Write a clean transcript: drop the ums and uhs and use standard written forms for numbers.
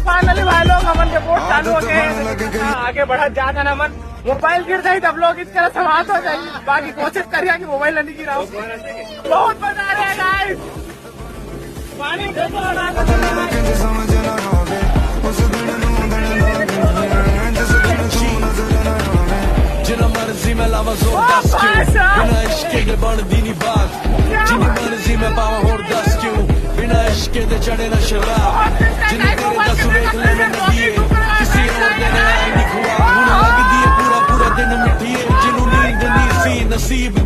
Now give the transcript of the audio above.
Finally भाई लोग अमन के बोट चालू हो गए। आगे बढ़ा जाता ना मन, मोबाइल गिर जाए तब लोग इस तरह समाप्त हो जाएंगे। बाकी कोशिश करिए कि मोबाइल नहीं गिरा। बहुत मजा आ रहा है गाइस, पानी जिन्ना मर्जी मैं लावा जोर दस क्यों, बिना इश्के के बनदी नी बात। जिन्नी मर्जी मैं पावा होर दस क्यों, बिना इश्के दे चढ़े ना शराब। जिन्ने तेरे दस वेख ले मैं नदिए, किसी और दे ने आई नी खुआ। हुन लगदी है पूरा पूरा दिन मिठिए, जिन्नू नींद नी सी नसीब